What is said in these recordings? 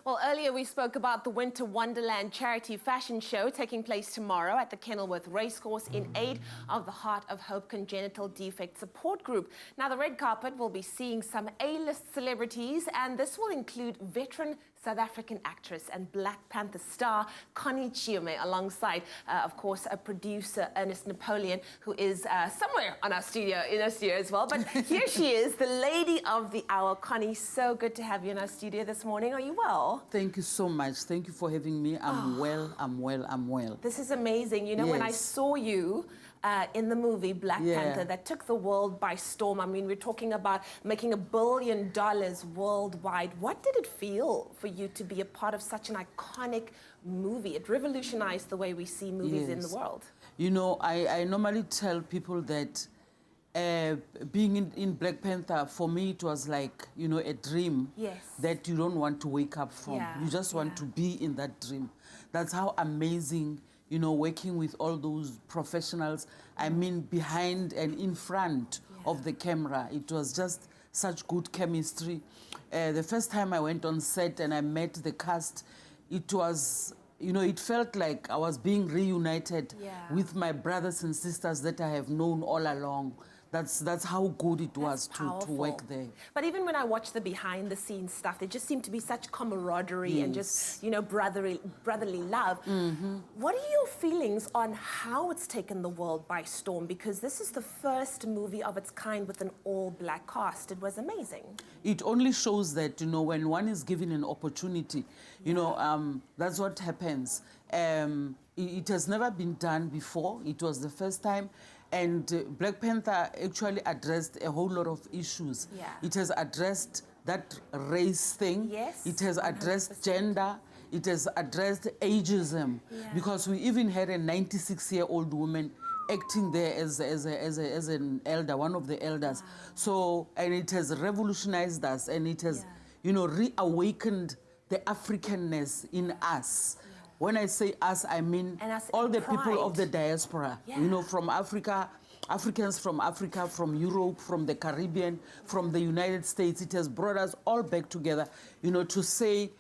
Well, earlier we spoke about the Winter Wonderland charity fashion show taking place tomorrow at the Kenilworth Racecourse in aid of the Heart of Hope Congenital Defect support group. Now, the red carpet will be seeing some A-list celebrities, and this will include veteran South African actress and Black Panther star Connie Chiume, alongside, of course, a producer, Ernest Napoleon, who is somewhere in our studio as well. But here she is, the lady of the hour. Connie, so good to have you in our studio this morning. Are you well? Thank you so much. Thank you for having me. I'm well. This is amazing. You know, when I saw you in the movie Black Panther, that took the world by storm. I mean, we're talking about making $1 billion worldwide. What did it feel for you to be a part of such an iconic movie? It revolutionized the way we see movies in the world. You know, I normally tell people that being in Black Panther, for me, it was like, you know, a dream that you don't want to wake up from. You just want to be in that dream. That's how amazing, you know, working with all those professionals, I mean, behind and in front of the camera. It was just such good chemistry. The first time I went on set and I met the cast, it was, you know, it felt like I was being reunited with my brothers and sisters that I have known all along. That's how good it was to work there. But even when I watch the behind-the-scenes stuff, there just seemed to be such camaraderie and just, you know, brotherly love. What are your feelings on how it's taken the world by storm? Because this is the first movie of its kind with an all-black cast. It was amazing. It only shows that, you know, when one is given an opportunity, you know, that's what happens. It has never been done before. It was the first time. And Black Panther actually addressed a whole lot of issues. It has addressed that race thing. It has addressed 100%. Gender. It has addressed ageism. Because we even had a 96-year-old woman acting there as an elder, one of the elders. So, and it has revolutionized us, and it has, you know, reawakened the Africanness in us. When I say us, I mean all the people of the diaspora, you know, from Africa, Africans from Africa, from Europe, from the Caribbean, from the United States. It has brought us all back together, you know, to say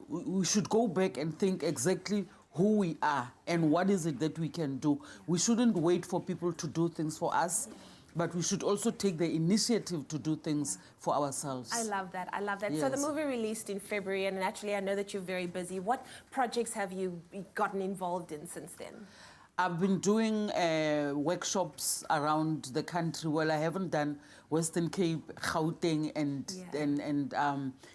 we should go back and think exactly who we are and what is it that we can do. We shouldn't wait for people to do things for us, but we should also take the initiative to do things for ourselves. I love that. I love that. So the movie released in February, and naturally I know that you're very busy. What projects have you gotten involved in since then? I've been doing workshops around the country. Well, I haven't done Western Cape, Gauteng, and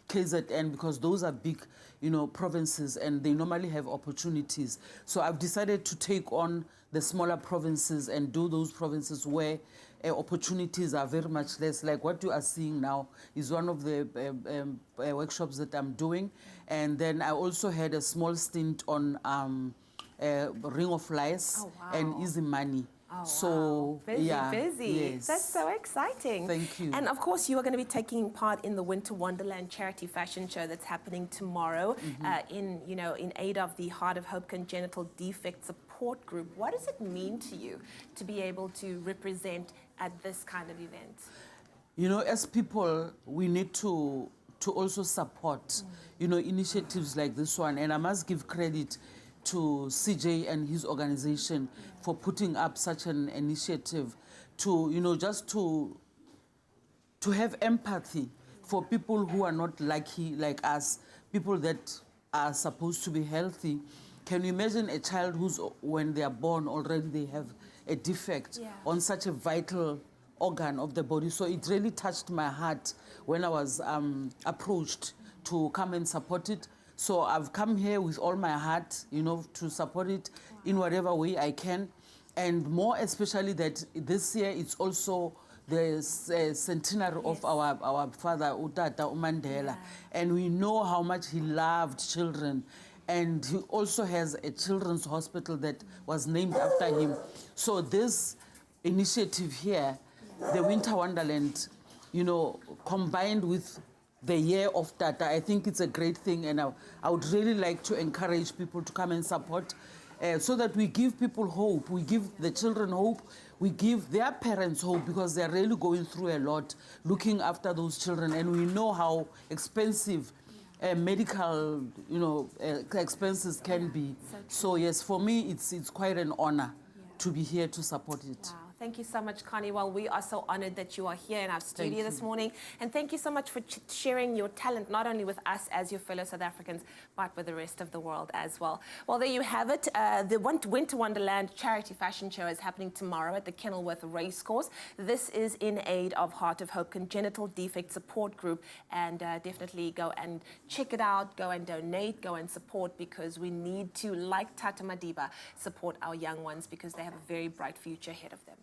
KZN, because those are big, you know, provinces, and they normally have opportunities. So I've decided to take on the smaller provinces and do those provinces where opportunities are very much less. Like what you are seeing now is one of the workshops that I'm doing. And then I also had a small stint on Ring of Lies and Easy Money. So busy. That's so exciting. Thank you. And of course you are going to be taking part in the Winter Wonderland charity fashion show that's happening tomorrow in aid of the Heart of Hope Congenital Defect support group. What does it mean to you to be able to represent at this kind of event? You know, as people, we need to also support you know, initiatives like this one, and I must give credit to CJ and his organization for putting up such an initiative to, you know, just to have empathy for people who are not lucky like us, people that are supposed to be healthy. Can you imagine a child who's, when they are born, already they have a defect on such a vital organ of the body? So it really touched my heart when I was approached to come and support it. So I've come here with all my heart, you know, to support it in whatever way I can. And more especially that this year it's also the centenary of our father, Utata Mandela. And we know how much he loved children. And he also has a children's hospital that was named after him. So this initiative here, the Winter Wonderland, you know, combined with the year of Tata, I think it's a great thing, and I would really like to encourage people to come and support so that we give people hope, we give the children hope, we give their parents hope, because they're really going through a lot looking after those children, and we know how expensive medical, expenses can be. So yes, for me, it's quite an honor to be here to support it. Wow. Thank you so much, Connie. Well, we are so honored that you are here in our studio this morning. And thank you so much for sharing your talent, not only with us as your fellow South Africans, but with the rest of the world as well. Well, there you have it. The Winter Wonderland charity fashion show is happening tomorrow at the Kenilworth Racecourse. This is in aid of Heart of Hope Congenital Defect Support Group. And definitely go and check it out, go and donate, go and support, because we need to, like Tata Madiba, support our young ones because they have a very bright future ahead of them.